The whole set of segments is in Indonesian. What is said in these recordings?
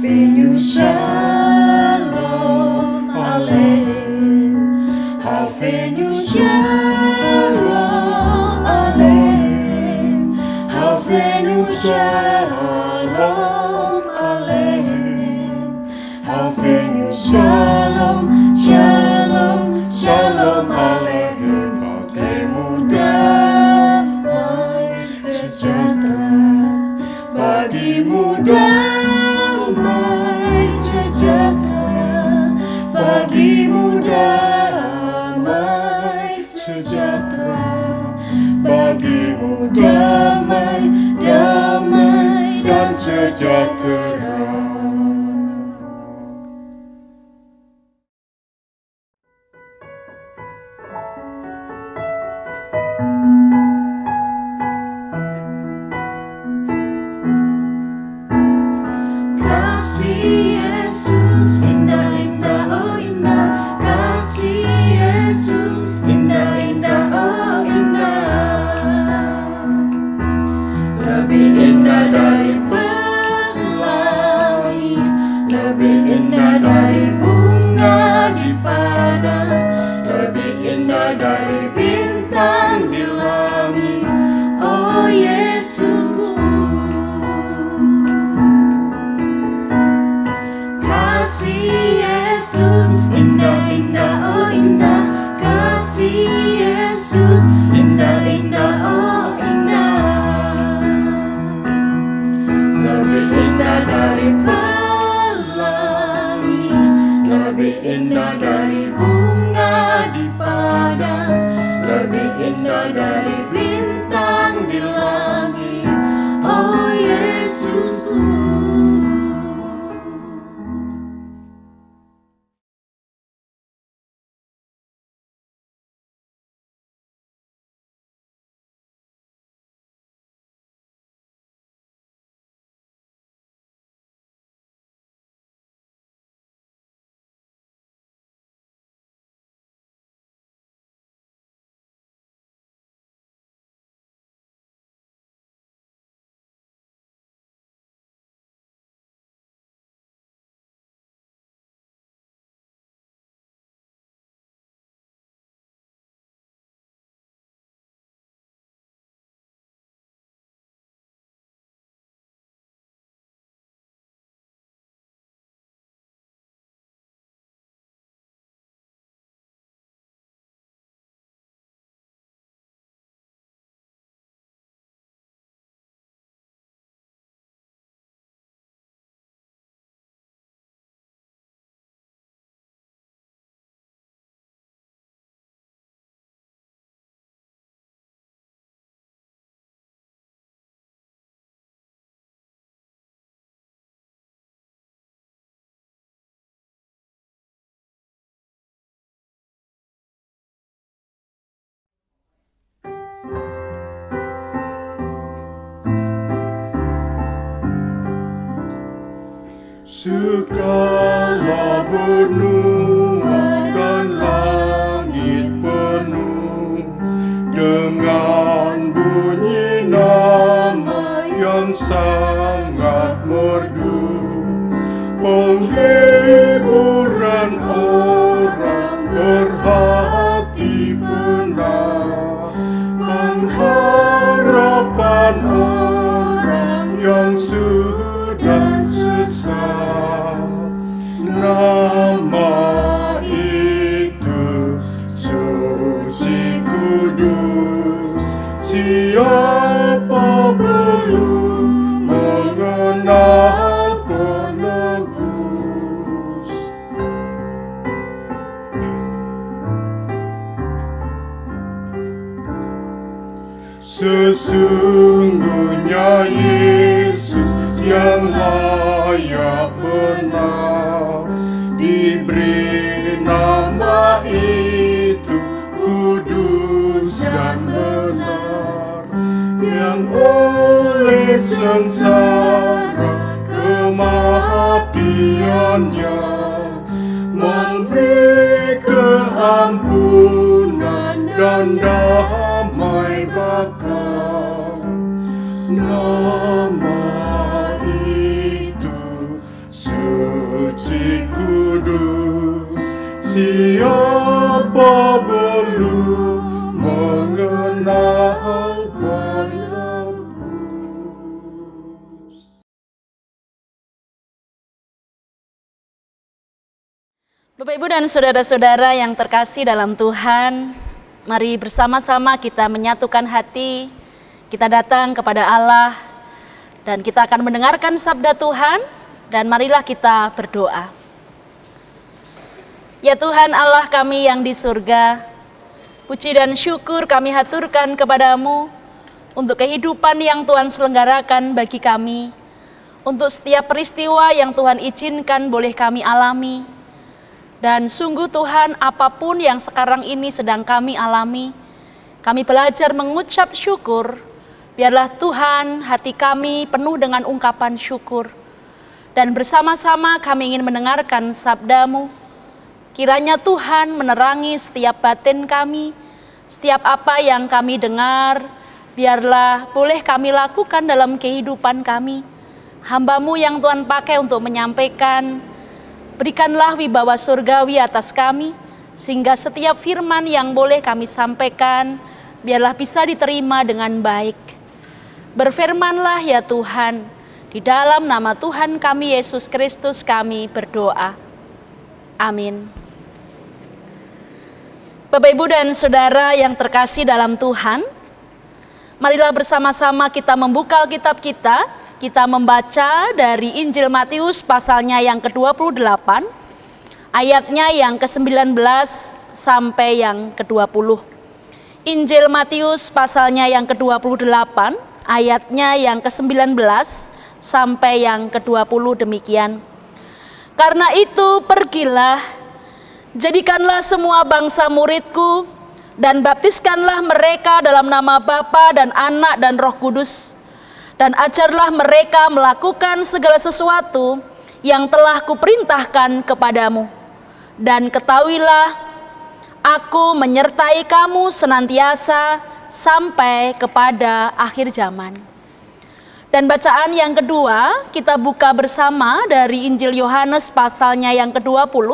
Havenu Shalom Aleichem, Havenu Shalom Aleichem, Havenu Shalom Aleichem, Havenu Shalom, Shalom, Shalom Aleichem. Bagimu damai sejahtera, bagimu damai sejahtera, bagimu damai sejahtera, bagimu damai, damai dan sejahtera. Dari bintang di langit, oh Yesusku. Kasih Yesus indah-indah, oh indah. Kasih Yesus indah-indah, oh indah. Lebih indah dari pelangi, lebih indah dari bunga di padang, lebih indah dari bintang di langit, oh Yesusku. Segala benua dan langit penuh dengan bunyi nama yang sangat merdu, penghiburan orang berhati benar, pengharapan orang yang sudah sesat. Nama itu suci kudus, siapa belum mengenal penebus. Sesungguhnya Yesus yang layak benar diberi nama itu kudus dan benar, yang oleh sengsara kematiannya memberi keampunan dan damai bakal. Nama itu siapa belum mengenal penebus. Bapak, Ibu, dan saudara-saudara yang terkasih dalam Tuhan, mari bersama-sama kita menyatukan hati, kita datang kepada Allah, dan kita akan mendengarkan sabda Tuhan, dan marilah kita berdoa. Ya Tuhan Allah kami yang di surga, puji dan syukur kami haturkan kepadamu untuk kehidupan yang Tuhan selenggarakan bagi kami, untuk setiap peristiwa yang Tuhan izinkan boleh kami alami. Dan sungguh Tuhan, apapun yang sekarang ini sedang kami alami, kami belajar mengucap syukur. Biarlah Tuhan hati kami penuh dengan ungkapan syukur. Dan bersama-sama kami ingin mendengarkan sabda-Mu. Kiranya Tuhan menerangi setiap batin kami, setiap apa yang kami dengar, biarlah boleh kami lakukan dalam kehidupan kami. Hamba-Mu yang Tuhan pakai untuk menyampaikan, berikanlah wibawa surgawi atas kami, sehingga setiap firman yang boleh kami sampaikan, biarlah bisa diterima dengan baik. Berfirmanlah ya Tuhan, di dalam nama Tuhan kami Yesus Kristus kami berdoa. Amin. Bapak, Ibu, dan saudara yang terkasih dalam Tuhan, marilah bersama-sama kita membuka Alkitab kita membaca dari Injil Matius pasalnya yang ke-28, ayatnya yang ke-19 sampai yang ke-20. Injil Matius pasalnya yang ke-28, ayatnya yang ke-19 sampai yang ke-20 demikian. Karena itu pergilah, jadikanlah semua bangsa muridku, dan baptiskanlah mereka dalam nama Bapa dan Anak dan Roh Kudus. Dan ajarlah mereka melakukan segala sesuatu yang telah kuperintahkan kepadamu. Dan ketahuilah, aku menyertai kamu senantiasa sampai kepada akhir zaman. Dan bacaan yang kedua, kita buka bersama dari Injil Yohanes pasalnya yang ke-20,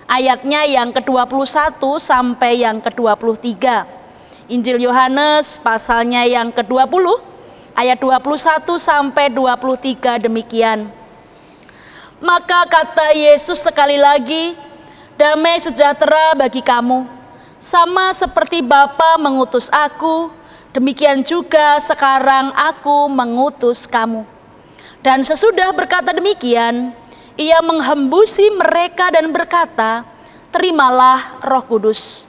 ayatnya yang ke-21 sampai yang ke-23. Injil Yohanes pasalnya yang ke-20, ayat 21 sampai 23 demikian. Maka kata Yesus sekali lagi, damai sejahtera bagi kamu. Sama seperti Bapa mengutus aku, demikian juga sekarang aku mengutus kamu. Dan sesudah berkata demikian, ia menghembusi mereka dan berkata, terimalah Roh Kudus.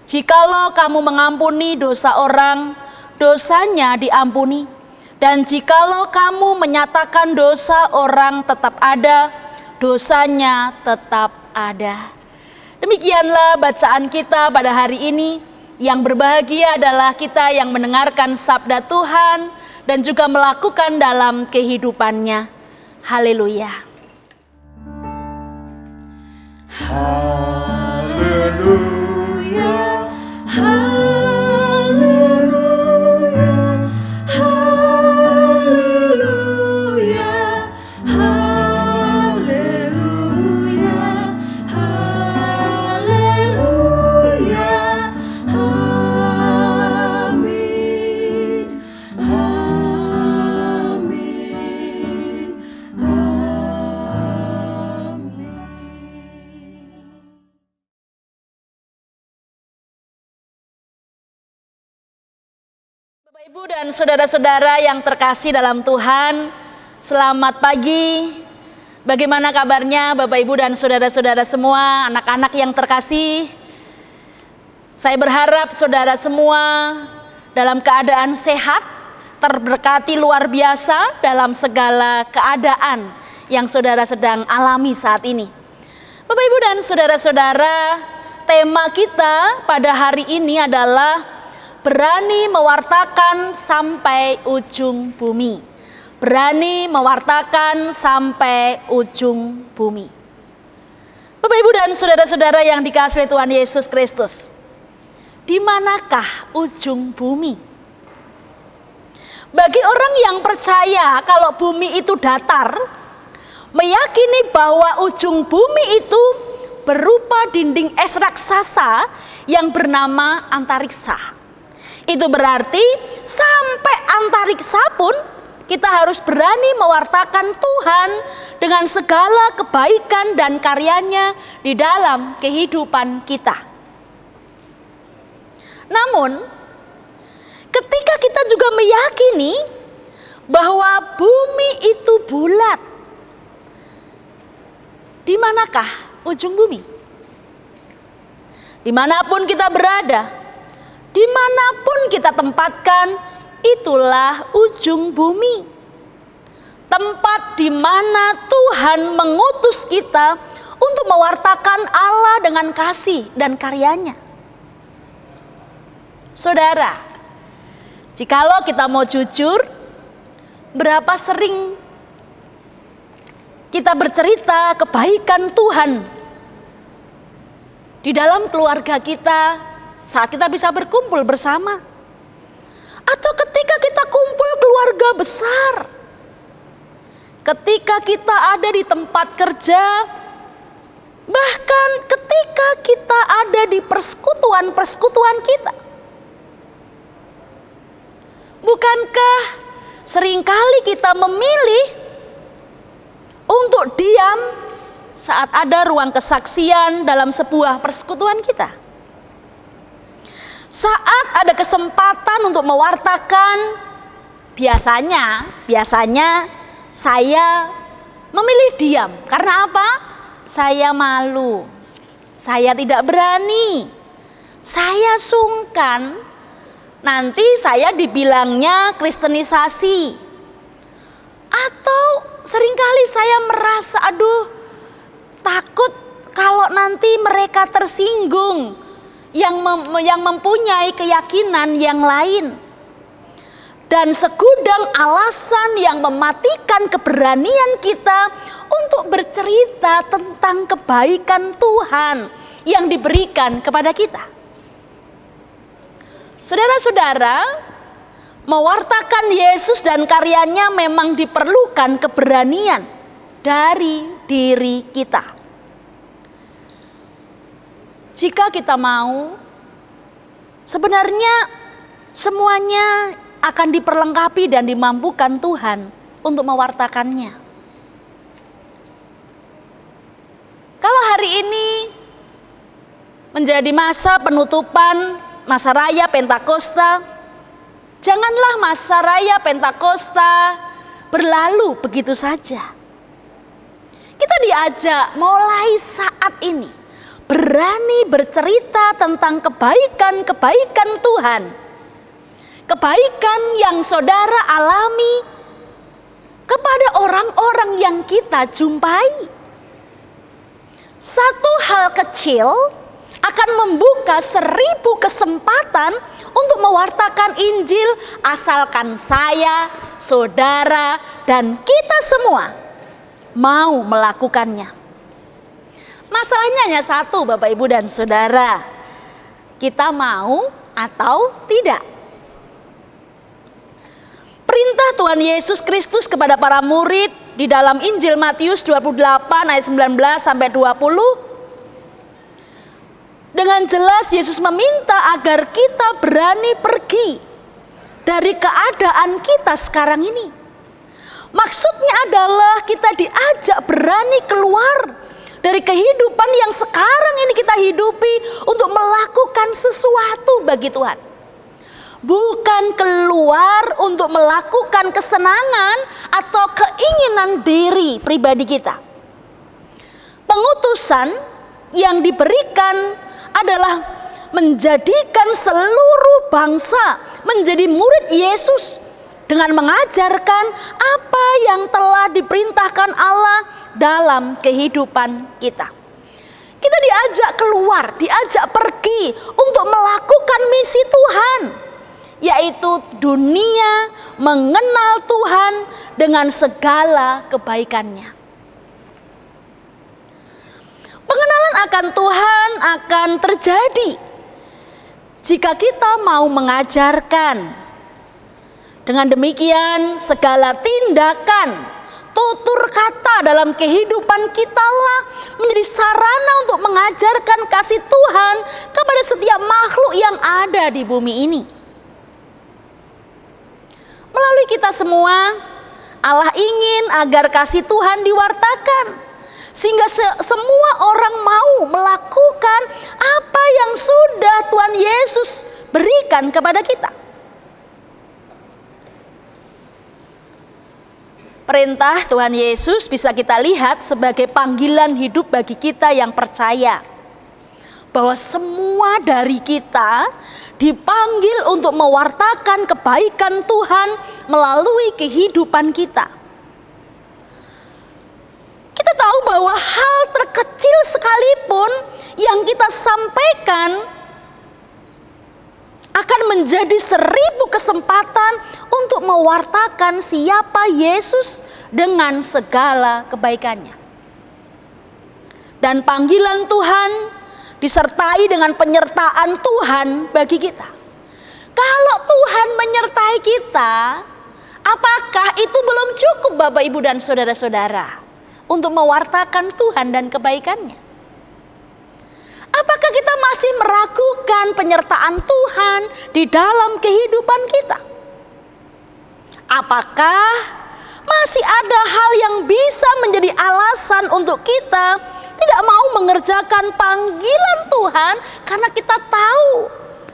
Jikalau kamu mengampuni dosa orang, dosanya diampuni. Dan jikalau kamu menyatakan dosa orang tetap ada, dosanya tetap ada. Demikianlah bacaan kita pada hari ini. Yang berbahagia adalah kita yang mendengarkan sabda Tuhan dan juga melakukan dalam kehidupannya. Haleluya. Haleluya, Haleluya, haleluya, haleluya, haleluya, amin, amin, amin. Bapak, Ibu, dan saudara-saudara yang terkasih dalam Tuhan, selamat pagi. Bagaimana kabarnya Bapak, Ibu, dan saudara-saudara semua, anak-anak yang terkasih? Saya berharap saudara semua dalam keadaan sehat, terberkati luar biasa dalam segala keadaan yang saudara sedang alami saat ini. Bapak, Ibu, dan saudara-saudara, tema kita pada hari ini adalah berani mewartakan sampai ujung bumi. Berani mewartakan sampai ujung bumi. Bapak, Ibu, dan saudara-saudara yang dikasihi Tuhan Yesus Kristus, di manakah ujung bumi? Bagi orang yang percaya kalau bumi itu datar, meyakini bahwa ujung bumi itu berupa dinding es raksasa yang bernama antariksa. Itu berarti sampai antariksa pun kita harus berani mewartakan Tuhan dengan segala kebaikan dan karyanya di dalam kehidupan kita. Namun, ketika kita juga meyakini bahwa bumi itu bulat, di manakah ujung bumi? Dimanapun kita berada, dimanapun kita tempatkan, itulah ujung bumi. Tempat di mana Tuhan mengutus kita untuk mewartakan Allah dengan kasih dan karyanya. Saudara, jikalau kita mau jujur, berapa sering kita bercerita kebaikan Tuhan di dalam keluarga kita saat kita bisa berkumpul bersama, atau ketika kita kumpul keluarga besar, ketika kita ada di tempat kerja, bahkan ketika kita ada di persekutuan-persekutuan kita. Bukankah seringkali kita memilih untuk diam saat ada ruang kesaksian dalam sebuah persekutuan kita? Saat ada kesempatan untuk mewartakan, biasanya saya memilih diam. Karena apa? Saya malu, saya tidak berani, saya sungkan, nanti saya dibilangnya kristenisasi. Atau seringkali saya merasa, aduh, takut kalau nanti mereka tersinggung yang mempunyai keyakinan yang lain. Dan segudang alasan yang mematikan keberanian kita untuk bercerita tentang kebaikan Tuhan yang diberikan kepada kita. Saudara-saudara, mewartakan Yesus dan karyanya memang diperlukan keberanian dari diri kita. Jika kita mau, sebenarnya semuanya akan diperlengkapi dan dimampukan Tuhan untuk mewartakannya. Kalau hari ini menjadi masa penutupan masa raya Pentakosta, janganlah masa raya Pentakosta berlalu begitu saja. Kita diajak mulai saat ini berani bercerita tentang kebaikan-kebaikan Tuhan. Kebaikan yang saudara alami kepada orang-orang yang kita jumpai. Satu hal kecil akan membuka 1000 kesempatan untuk mewartakan Injil, asalkan saya, saudara, dan kita semua mau melakukannya. Masalahnya hanya satu, Bapak, Ibu, dan Saudara. Kita mau atau tidak. Perintah Tuhan Yesus Kristus kepada para murid di dalam Injil Matius 28 ayat 19 sampai 20. Dengan jelas Yesus meminta agar kita berani pergi dari keadaan kita sekarang ini. Maksudnya adalah kita diajak berani keluar dari kehidupan yang sekarang ini kita hidupi untuk melakukan sesuatu bagi Tuhan. Bukan keluar untuk melakukan kesenangan atau keinginan diri pribadi kita. Pengutusan yang diberikan adalah menjadikan seluruh bangsa menjadi murid Yesus dengan mengajarkan apa yang telah diperintahkan Allah dalam kehidupan kita. Kita diajak keluar, diajak pergi untuk melakukan misi Tuhan, yaitu dunia mengenal Tuhan dengan segala kebaikannya. Pengenalan akan Tuhan akan terjadi jika kita mau mengajarkan. Dengan demikian segala tindakan, tutur kata dalam kehidupan kita lah menjadi sarana untuk mengajarkan kasih Tuhan kepada setiap makhluk yang ada di bumi ini. Melalui kita semua, Allah ingin agar kasih Tuhan diwartakan, sehingga semua orang mau melakukan apa yang sudah Tuhan Yesus berikan kepada kita. Perintah Tuhan Yesus bisa kita lihat sebagai panggilan hidup bagi kita yang percaya bahwa semua dari kita dipanggil untuk mewartakan kebaikan Tuhan melalui kehidupan kita. Kita tahu bahwa hal terkecil sekalipun yang kita sampaikan akan menjadi 1000 kesempatan untuk mewartakan siapa Yesus dengan segala kebaikannya. Dan panggilan Tuhan disertai dengan penyertaan Tuhan bagi kita. Kalau Tuhan menyertai kita, apakah itu belum cukup Bapak, Ibu, dan saudara-saudara untuk mewartakan Tuhan dan kebaikannya? Apakah kita masih meragukan penyertaan Tuhan di dalam kehidupan kita? Apakah masih ada hal yang bisa menjadi alasan untuk kita tidak mau mengerjakan panggilan Tuhan karena kita tahu,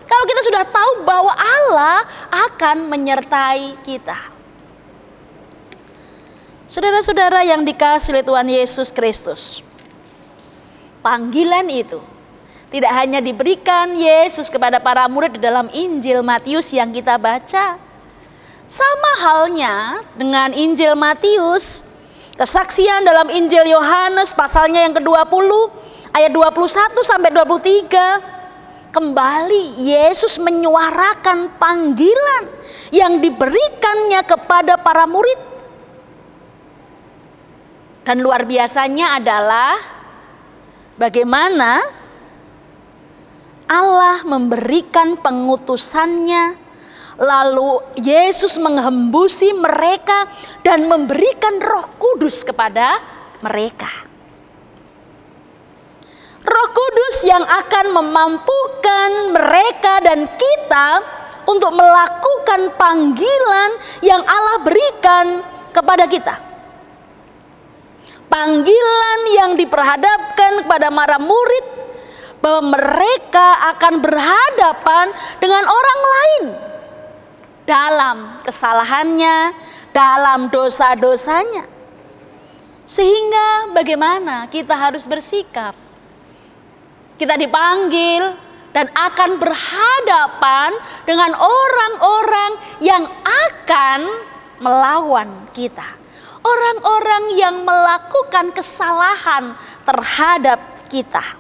kalau kita sudah tahu bahwa Allah akan menyertai kita? Saudara-saudara yang dikasihi oleh Tuhan Yesus Kristus, panggilan itu tidak hanya diberikan Yesus kepada para murid di dalam Injil Matius yang kita baca. Sama halnya dengan Injil Matius, kesaksian dalam Injil Yohanes pasalnya yang ke-20 ayat 21 sampai 23. Kembali Yesus menyuarakan panggilan yang diberikannya kepada para murid. Dan luar biasanya adalah bagaimana Allah memberikan pengutusannya, lalu Yesus menghembusi mereka dan memberikan Roh Kudus kepada mereka. Roh Kudus yang akan memampukan mereka dan kita untuk melakukan panggilan yang Allah berikan kepada kita. Panggilan yang diperhadapkan kepada para murid bahwa mereka akan berhadapan dengan orang lain dalam kesalahannya, dalam dosa-dosanya. Sehingga bagaimana kita harus bersikap? Kita dipanggil dan akan berhadapan dengan orang-orang yang akan melawan kita. Orang-orang yang melakukan kesalahan terhadap kita.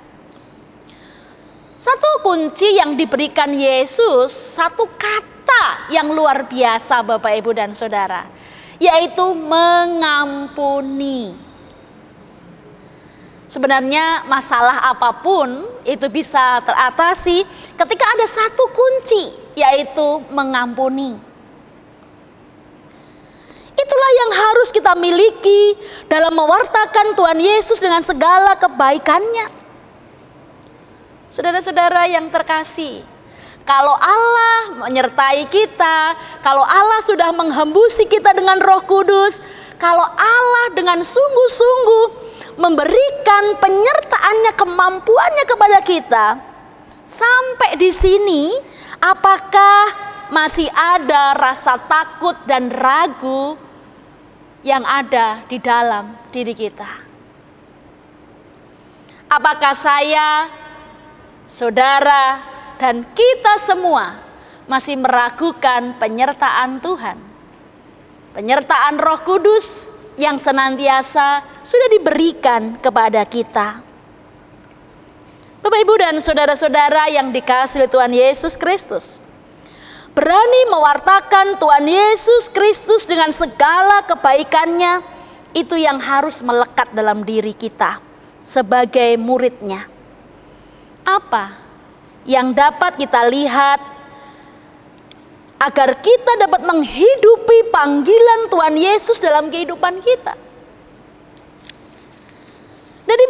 Satu kunci yang diberikan Yesus, satu kata yang luar biasa Bapak, Ibu, dan Saudara, yaitu mengampuni. Sebenarnya masalah apapun itu bisa teratasi ketika ada satu kunci, yaitu mengampuni. Itulah yang harus kita miliki dalam mewartakan Tuhan Yesus dengan segala kebaikannya. Saudara-saudara yang terkasih, kalau Allah menyertai kita, kalau Allah sudah menghembusi kita dengan Roh Kudus, kalau Allah dengan sungguh-sungguh memberikan penyertaannya, kemampuannya kepada kita, sampai di sini apakah masih ada rasa takut dan ragu yang ada di dalam diri kita? Apakah saya, saudara, dan kita semua masih meragukan penyertaan Tuhan? Penyertaan Roh Kudus yang senantiasa sudah diberikan kepada kita. Bapak, Ibu, dan saudara-saudara yang dikasihi Tuhan Yesus Kristus, berani mewartakan Tuhan Yesus Kristus dengan segala kebaikannya, itu yang harus melekat dalam diri kita sebagai murid-Nya. Apa yang dapat kita lihat agar kita dapat menghidupi panggilan Tuhan Yesus dalam kehidupan kita?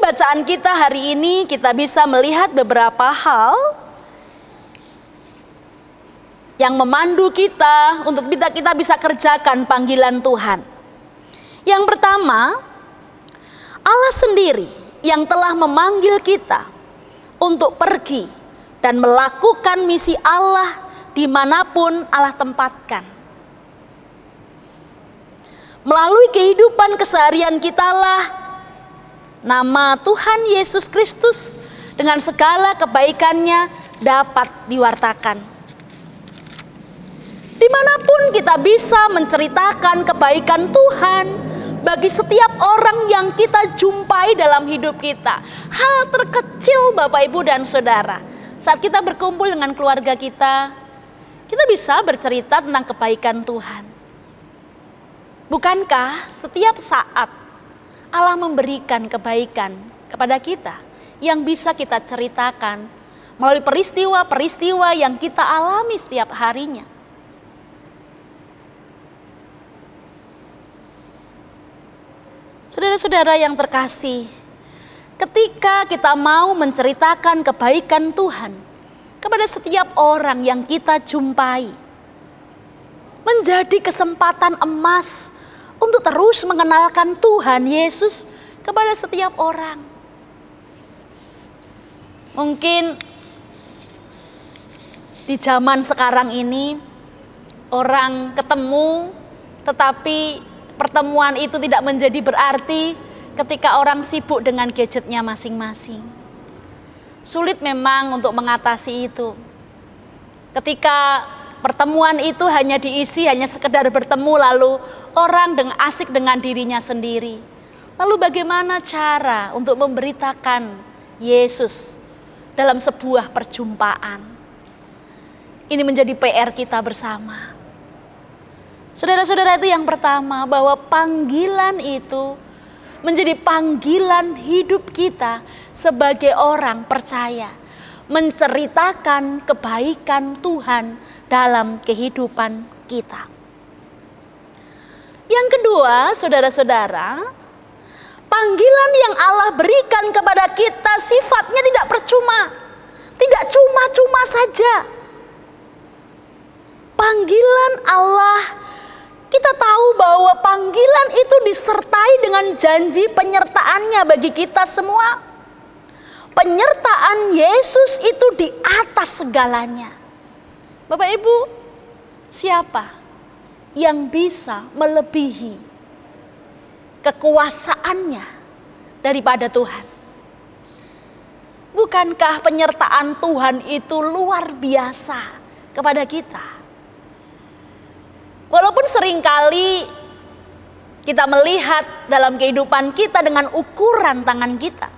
bacaan kita hari ini kita bisa melihat beberapa hal yang memandu kita untuk kita bisa kerjakan panggilan Tuhan. Yang pertama, Allah sendiri yang telah memanggil kita untuk pergi dan melakukan misi Allah dimanapun Allah tempatkan. Melalui kehidupan keseharian kitalah nama Tuhan Yesus Kristus dengan segala kebaikannya dapat diwartakan. Dimanapun kita bisa menceritakan kebaikan Tuhan bagi setiap orang yang kita jumpai dalam hidup kita. Hal terkecil Bapak Ibu dan Saudara, saat kita berkumpul dengan keluarga kita bisa bercerita tentang kebaikan Tuhan. Bukankah setiap saat Allah memberikan kebaikan kepada kita yang bisa kita ceritakan melalui peristiwa-peristiwa yang kita alami setiap harinya? Saudara-saudara yang terkasih, ketika kita mau menceritakan kebaikan Tuhan kepada setiap orang yang kita jumpai, menjadi kesempatan emas untuk terus mengenalkan Tuhan Yesus kepada setiap orang. Mungkin di zaman sekarang ini orang ketemu, tetapi pertemuan itu tidak menjadi berarti ketika orang sibuk dengan gadgetnya masing-masing. Sulit memang untuk mengatasi itu. Ketika pertemuan itu hanya diisi hanya sekedar bertemu lalu orang asik dengan dirinya sendiri. Lalu bagaimana cara untuk memberitakan Yesus dalam sebuah perjumpaan? Ini menjadi PR kita bersama. Saudara-saudara, itu yang pertama, bahwa panggilan itu menjadi panggilan hidup kita sebagai orang percaya, menceritakan kebaikan Tuhan dalam kehidupan kita. Yang kedua, saudara-saudara, panggilan yang Allah berikan kepada kita sifatnya tidak percuma, tidak cuma-cuma saja. Panggilan Allah, kita tahu bahwa panggilan itu disertai dengan janji penyertaannya bagi kita semua. Penyertaan Yesus itu di atas segalanya. Bapak Ibu, siapa yang bisa melebihi kekuasaannya daripada Tuhan? Bukankah penyertaan Tuhan itu luar biasa kepada kita? Walaupun seringkali kita melihat dalam kehidupan kita dengan ukuran tangan kita,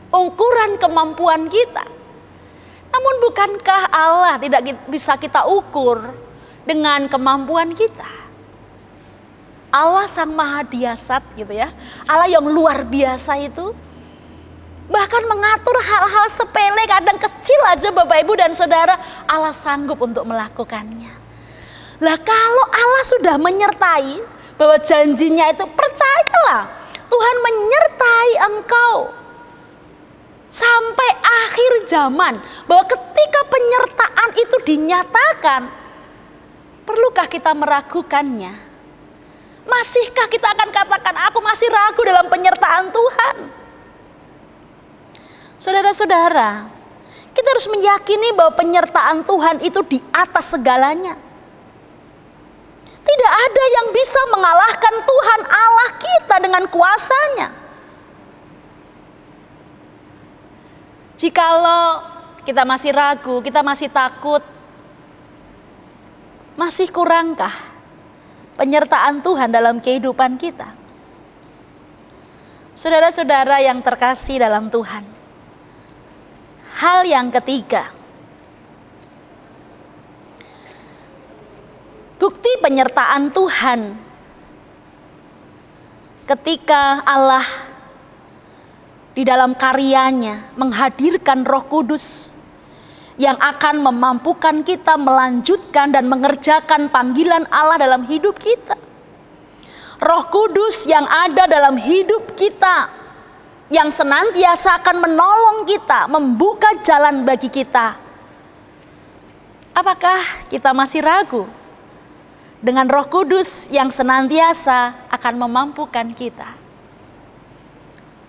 ukuran kemampuan kita. Namun bukankah Allah tidak bisa kita ukur dengan kemampuan kita? Allah Sang Maha Dahsyat gitu ya. Allah yang luar biasa itu bahkan mengatur hal-hal sepele, kadang kecil aja Bapak Ibu dan Saudara, Allah sanggup untuk melakukannya. Lah kalau Allah sudah menyertai, bahwa janjinya itu, percayalah Tuhan menyertai engkau sampai akhir zaman, bahwa ketika penyertaan itu dinyatakan, perlukah kita meragukannya? Masihkah kita akan katakan aku masih ragu dalam penyertaan Tuhan? Saudara-saudara, kita harus meyakini bahwa penyertaan Tuhan itu di atas segalanya. Tidak ada yang bisa mengalahkan Tuhan Allah kita dengan kuasanya. Jikalau kita masih ragu, kita masih takut, masih kurangkah penyertaan Tuhan dalam kehidupan kita? Saudara-saudara yang terkasih dalam Tuhan, hal yang ketiga, bukti penyertaan Tuhan ketika Allah di dalam karyanya menghadirkan Roh Kudus yang akan memampukan kita melanjutkan dan mengerjakan panggilan Allah dalam hidup kita. Roh Kudus yang ada dalam hidup kita yang senantiasa akan menolong kita, membuka jalan bagi kita. Apakah kita masih ragu dengan Roh Kudus yang senantiasa akan memampukan kita?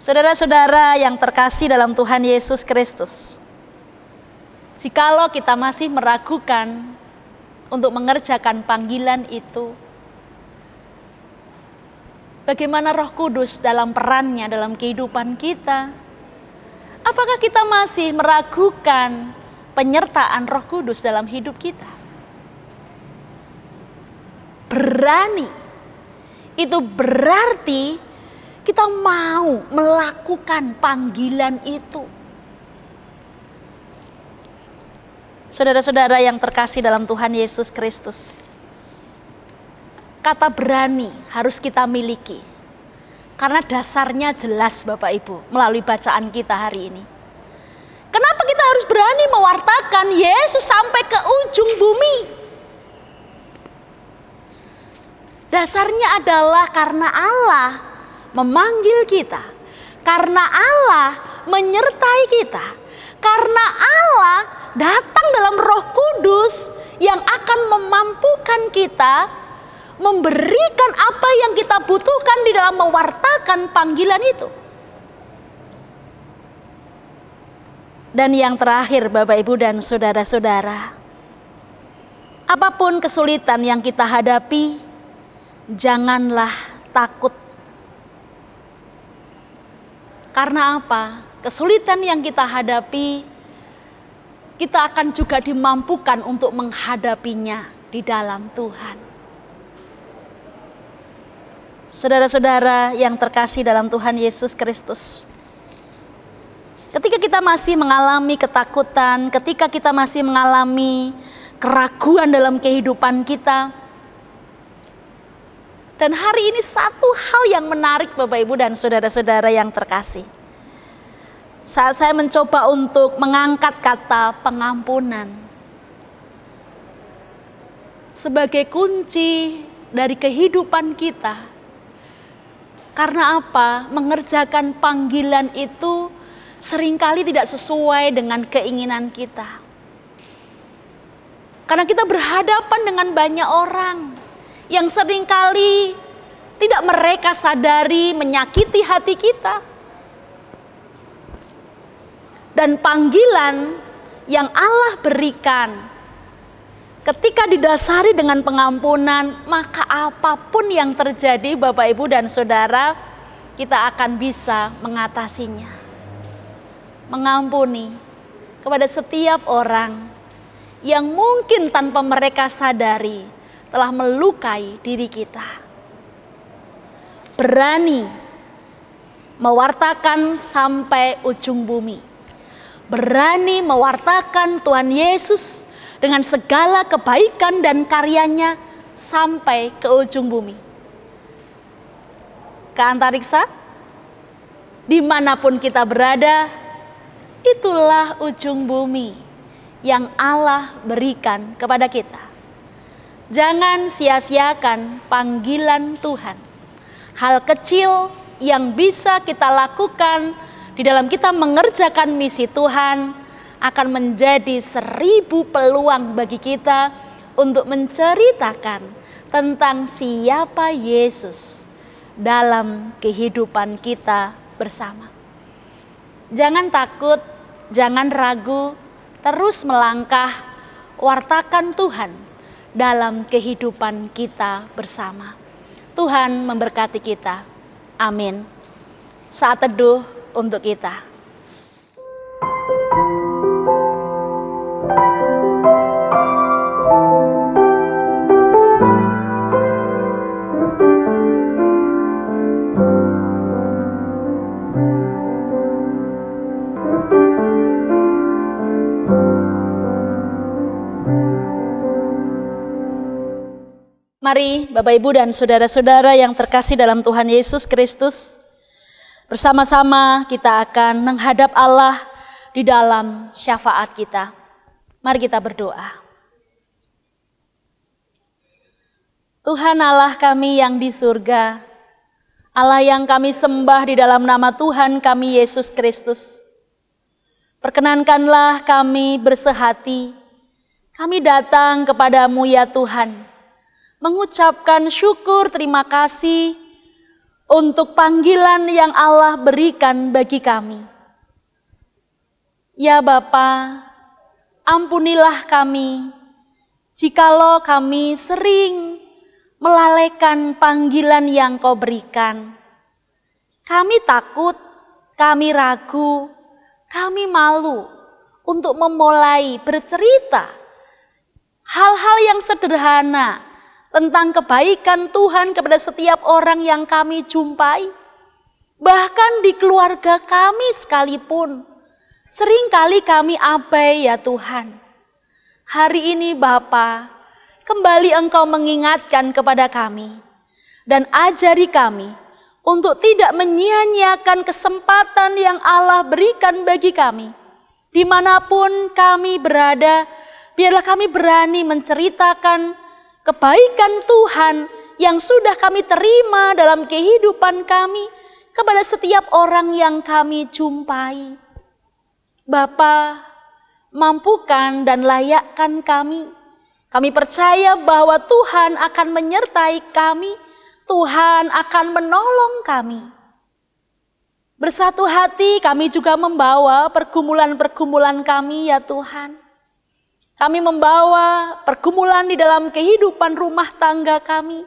Saudara-saudara yang terkasih dalam Tuhan Yesus Kristus, jikalau kita masih meragukan untuk mengerjakan panggilan itu, bagaimana Roh Kudus dalam perannya dalam kehidupan kita? Apakah kita masih meragukan penyertaan Roh Kudus dalam hidup kita? Berani itu berarti kita mau melakukan panggilan itu. Saudara-saudara yang terkasih dalam Tuhan Yesus Kristus, kata berani harus kita miliki. Karena dasarnya jelas Bapak Ibu melalui bacaan kita hari ini. Kenapa kita harus berani mewartakan Yesus sampai ke ujung bumi? Dasarnya adalah karena Allah memanggil kita. Karena Allah menyertai kita. Karena Allah datang dalam Roh Kudus yang akan memampukan kita memberikan apa yang kita butuhkan di dalam mewartakan panggilan itu. Dan yang terakhir Bapak Ibu dan saudara-saudara, apapun kesulitan yang kita hadapi, janganlah takut. Karena apa? Kesulitan yang kita hadapi, kita akan juga dimampukan untuk menghadapinya di dalam Tuhan. Saudara-saudara yang terkasih dalam Tuhan Yesus Kristus, ketika kita masih mengalami ketakutan, ketika kita masih mengalami keraguan dalam kehidupan kita, dan hari ini satu hal yang menarik Bapak Ibu dan saudara-saudara yang terkasih. Saat saya mencoba untuk mengangkat kata pengampunan sebagai kunci dari kehidupan kita. Karena apa? Mengerjakan panggilan itu seringkali tidak sesuai dengan keinginan kita. Karena kita berhadapan dengan banyak orang yang seringkali tidak mereka sadari menyakiti hati kita. Dan panggilan yang Allah berikan ketika didasari dengan pengampunan, maka apapun yang terjadi Bapak Ibu dan Saudara, kita akan bisa mengatasinya. Mengampuni kepada setiap orang yang mungkin tanpa mereka sadari telah melukai diri kita. Berani mewartakan sampai ujung bumi. Berani mewartakan Tuhan Yesus dengan segala kebaikan dan karyanya sampai ke ujung bumi. Ke antariksa, dimanapun kita berada, itulah ujung bumi yang Allah berikan kepada kita. Jangan sia-siakan panggilan Tuhan. Hal kecil yang bisa kita lakukan di dalam kita mengerjakan misi Tuhan akan menjadi 1000 peluang bagi kita untuk menceritakan tentang siapa Yesus dalam kehidupan kita bersama. Jangan takut, jangan ragu, terus melangkah, wartakan Tuhan dalam kehidupan kita bersama. Tuhan memberkati kita. Amin. Saat teduh untuk kita. Mari Bapak Ibu dan saudara-saudara yang terkasih dalam Tuhan Yesus Kristus, bersama-sama kita akan menghadap Allah di dalam syafaat kita. Mari kita berdoa. Tuhan Allah kami yang di surga, Allah yang kami sembah di dalam nama Tuhan kami Yesus Kristus, perkenankanlah kami bersehati, kami datang kepadamu ya Tuhan, mengucapkan syukur terima kasih untuk panggilan yang Allah berikan bagi kami. Ya Bapa, ampunilah kami, jikalau kami sering melalaikan panggilan yang Kau berikan. Kami takut, kami ragu, kami malu untuk memulai bercerita hal-hal yang sederhana tentang kebaikan Tuhan kepada setiap orang yang kami jumpai. Bahkan di keluarga kami sekalipun, seringkali kami abai ya Tuhan. Hari ini Bapa, kembali Engkau mengingatkan kepada kami dan ajari kami untuk tidak menyia-nyiakan kesempatan yang Allah berikan bagi kami. Dimanapun kami berada, biarlah kami berani menceritakan kebaikan Tuhan yang sudah kami terima dalam kehidupan kami kepada setiap orang yang kami jumpai. Bapa, mampukan dan layakkan kami. Kami percaya bahwa Tuhan akan menyertai kami, Tuhan akan menolong kami. Bersatu hati kami juga membawa pergumulan-pergumulan kami ya Tuhan. Kami membawa pergumulan di dalam kehidupan rumah tangga kami.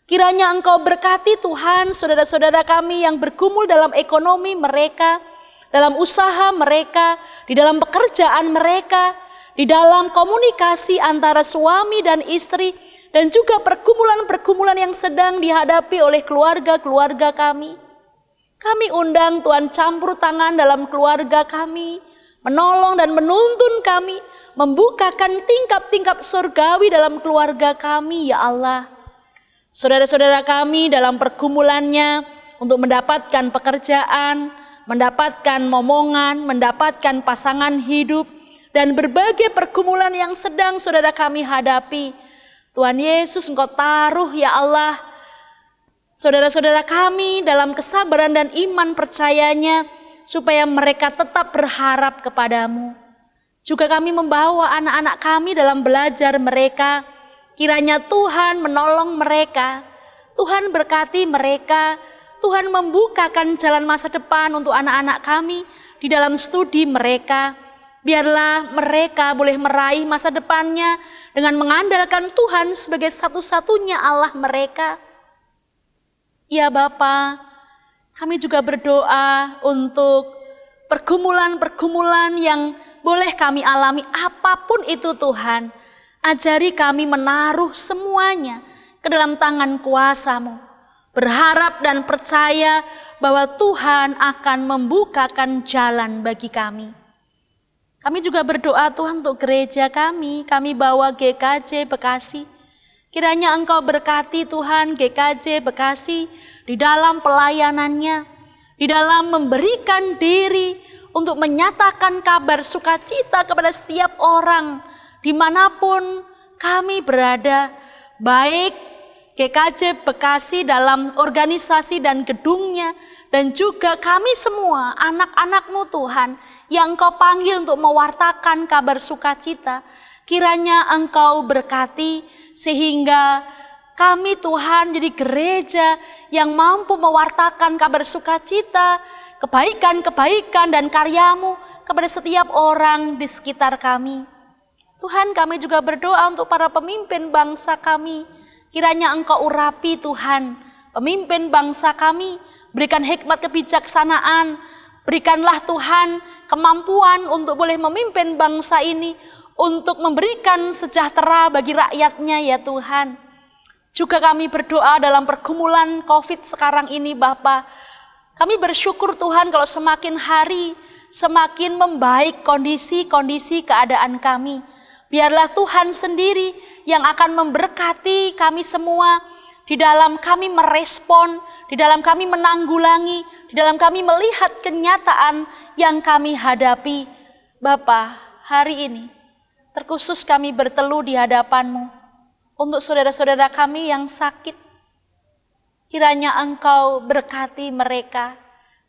Kiranya Engkau berkati Tuhan saudara-saudara kami yang bergumul dalam ekonomi mereka, dalam usaha mereka, di dalam pekerjaan mereka, di dalam komunikasi antara suami dan istri, dan juga pergumulan-pergumulan yang sedang dihadapi oleh keluarga-keluarga kami. Kami undang Tuhan campur tangan dalam keluarga kami, menolong dan menuntun kami, membukakan tingkap-tingkap surgawi dalam keluarga kami ya Allah. Saudara-saudara kami dalam pergumulannya untuk mendapatkan pekerjaan, mendapatkan momongan, mendapatkan pasangan hidup, dan berbagai pergumulan yang sedang saudara kami hadapi. Tuhan Yesus, Engkau taruh ya Allah saudara-saudara kami dalam kesabaran dan iman percayanya, supaya mereka tetap berharap kepadamu. Juga kami membawa anak-anak kami dalam belajar mereka. Kiranya Tuhan menolong mereka, Tuhan berkati mereka, Tuhan membukakan jalan masa depan untuk anak-anak kami di dalam studi mereka. Biarlah mereka boleh meraih masa depannya dengan mengandalkan Tuhan sebagai satu-satunya Allah mereka. Ya Bapa, kami juga berdoa untuk pergumulan-pergumulan yang boleh kami alami apapun itu Tuhan. Ajari kami menaruh semuanya ke dalam tangan kuasa-Mu. Berharap dan percaya bahwa Tuhan akan membukakan jalan bagi kami. Kami juga berdoa Tuhan untuk gereja kami bawa GKJ Bekasi. Kiranya Engkau berkati Tuhan GKJ Bekasi di dalam pelayanannya, di dalam memberikan diri untuk menyatakan kabar sukacita kepada setiap orang dimanapun kami berada, baik GKJ Bekasi dalam organisasi dan gedungnya, dan juga kami semua anak-anak-Mu Tuhan yang Engkau panggil untuk mewartakan kabar sukacita. Kiranya Engkau berkati sehingga kami Tuhan jadi gereja yang mampu mewartakan kabar sukacita, kebaikan-kebaikan dan karya-Mu kepada setiap orang di sekitar kami. Tuhan, kami juga berdoa untuk para pemimpin bangsa kami. Kiranya Engkau urapi Tuhan pemimpin bangsa kami, berikan hikmat kebijaksanaan, berikanlah Tuhan kemampuan untuk boleh memimpin bangsa ini, untuk memberikan sejahtera bagi rakyatnya ya Tuhan. Juga kami berdoa dalam pergumulan COVID sekarang ini Bapa. Kami bersyukur Tuhan kalau semakin hari semakin membaik kondisi keadaan kami. Biarlah Tuhan sendiri yang akan memberkati kami semua di dalam kami merespon, di dalam kami menanggulangi, di dalam kami melihat kenyataan yang kami hadapi. Bapa, hari ini terkhusus kami berteluh di hadapan-Mu untuk saudara-saudara kami yang sakit. Kiranya Engkau berkati mereka,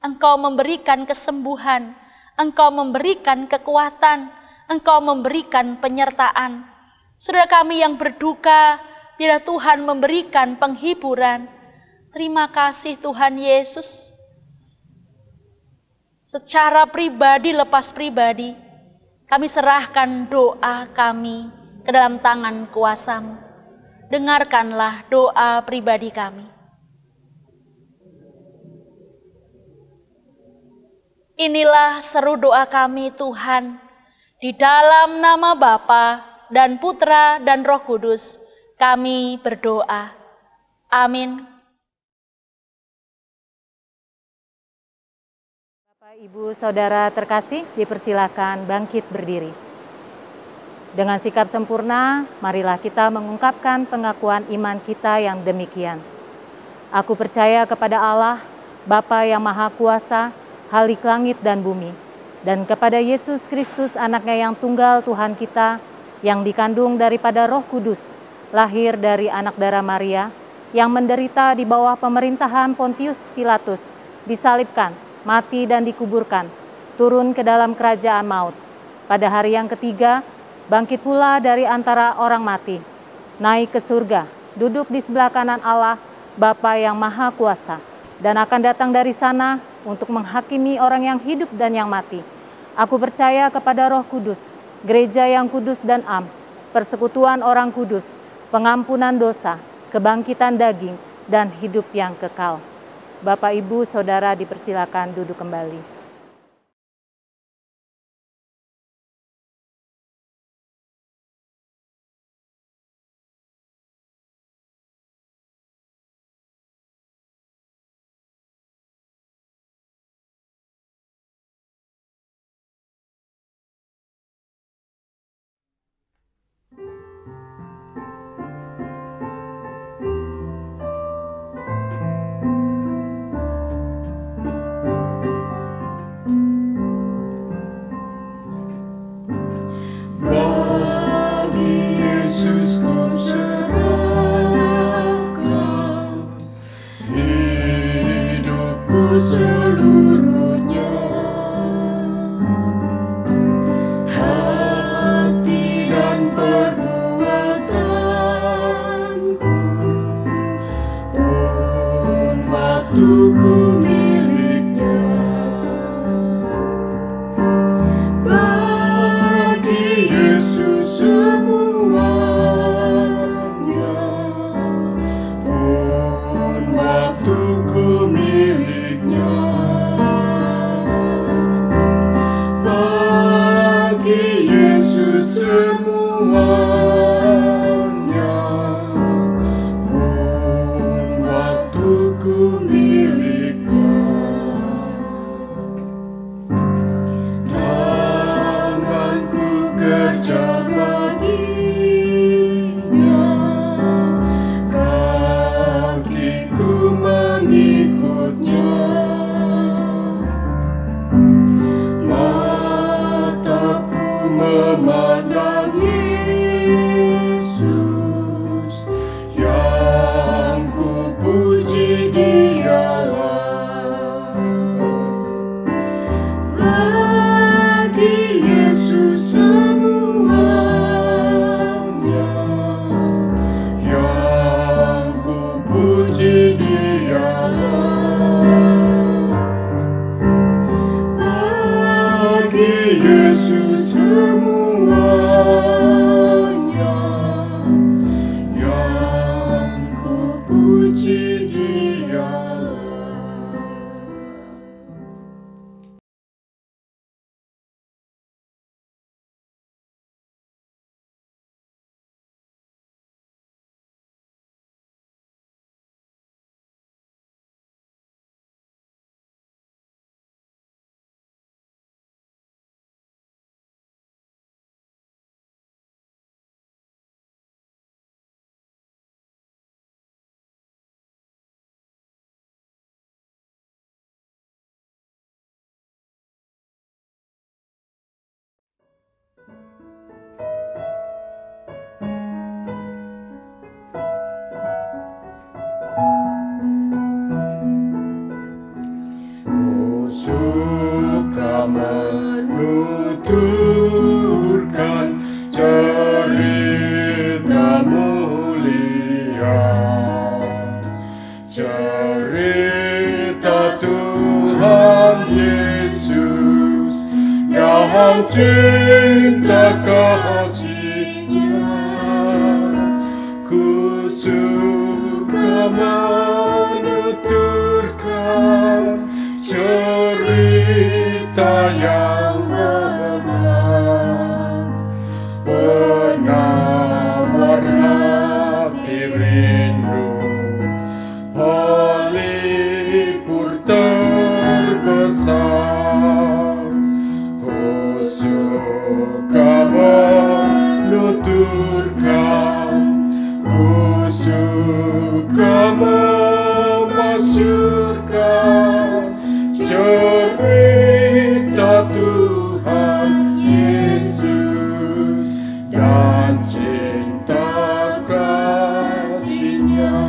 Engkau memberikan kesembuhan, Engkau memberikan kekuatan, Engkau memberikan penyertaan. Saudara kami yang berduka, biarlah Tuhan memberikan penghiburan. Terima kasih Tuhan Yesus. Secara pribadi lepas pribadi, kami serahkan doa kami ke dalam tangan kuasa-Mu. Dengarkanlah doa pribadi kami. Inilah seru doa kami Tuhan, di dalam nama Bapa dan Putra dan Roh Kudus kami berdoa. Amin. Bapak, Ibu, Saudara terkasih, dipersilakan bangkit berdiri. Dengan sikap sempurna, marilah kita mengungkapkan pengakuan iman kita yang demikian. Aku percaya kepada Allah, Bapa yang Maha Kuasa, Khalik langit dan bumi, dan kepada Yesus Kristus anaknya yang tunggal Tuhan kita, yang dikandung daripada Roh Kudus, lahir dari anak darah Maria, yang menderita di bawah pemerintahan Pontius Pilatus, disalibkan, mati dan dikuburkan, turun ke dalam kerajaan maut. Pada hari yang ketiga, bangkit pula dari antara orang mati, naik ke surga, duduk di sebelah kanan Allah, Bapa yang Maha Kuasa, dan akan datang dari sana untuk menghakimi orang yang hidup dan yang mati. Aku percaya kepada Roh Kudus, gereja yang kudus dan am, persekutuan orang kudus, pengampunan dosa, kebangkitan daging, dan hidup yang kekal. Bapak, Ibu, Saudara dipersilakan duduk kembali. Bagi Yesus ku serahkan hidupku seluruhnya, hati dan perbuatanku pun waktuku miliknya. Bagi Yesus semuanya pun waktuku miliknya. Bagi Yesus semuanya pun waktuku miliknya. Tanganku kerja baginya, kakiku mengikutnya, mataku memandang Yesus, yang ku puji Dialah. Bagi Yesus semuanya, yang ku puji Dialah. Bagi Yesus semuanya, menuturkan, ku suka memasyurkan cerita Tuhan Yesus dan cinta kasih-Nya.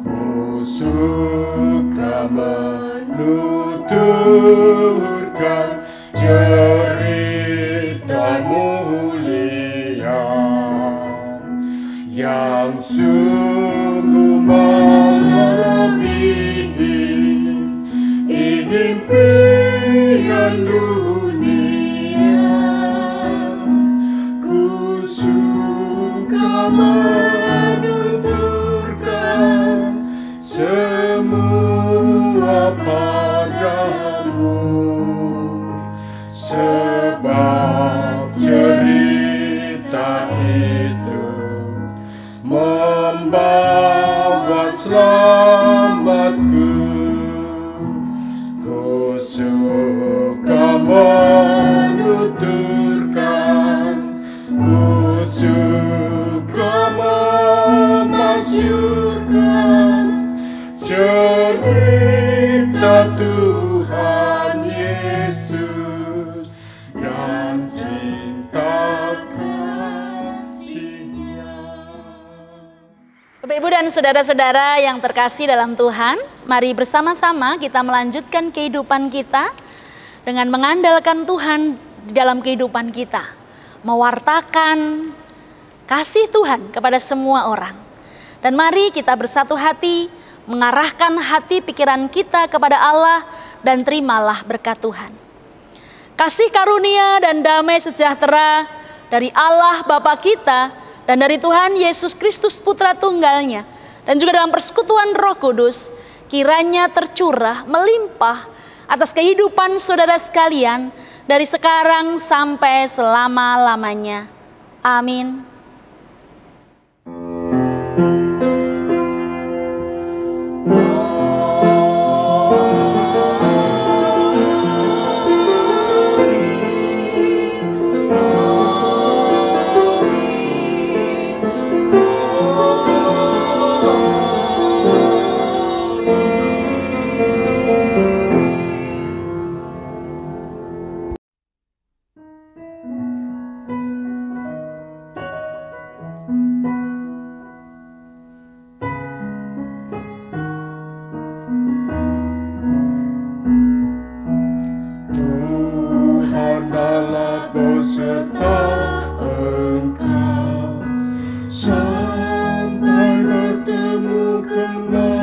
Ku suka menuturkan cerita mulia yang sungguh melebihi impian dunia. Ku suka menuturkan semua padamu, sebab cerita itu membawa selamatku. Ku suka menuturkan, ku suka memasyurkan cerita Tuhan Yesus dan cinta kasih-Nya. Bapak, Ibu, dan saudara-saudara yang terkasih dalam Tuhan, mari bersama-sama kita melanjutkan kehidupan kita dengan mengandalkan Tuhan di dalam kehidupan kita, mewartakan kasih Tuhan kepada semua orang. Dan mari kita bersatu hati, mengarahkan hati pikiran kita kepada Allah, dan terimalah berkat Tuhan. Kasih karunia dan damai sejahtera dari Allah Bapa kita dan dari Tuhan Yesus Kristus Putra Tunggalnya, dan juga dalam persekutuan Roh Kudus, kiranya tercurah melimpah atas kehidupan saudara sekalian dari sekarang sampai selama-lamanya. Amin. Beserta Engkau sampai bertemu kembali.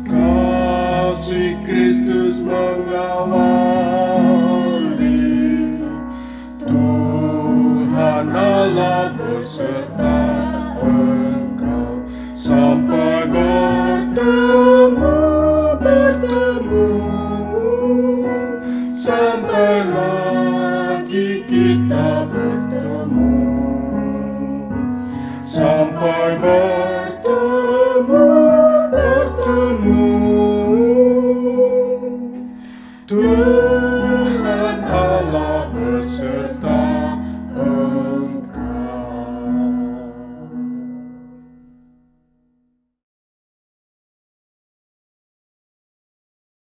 Kasih Kristus mengawali, Tuhan Allah beserta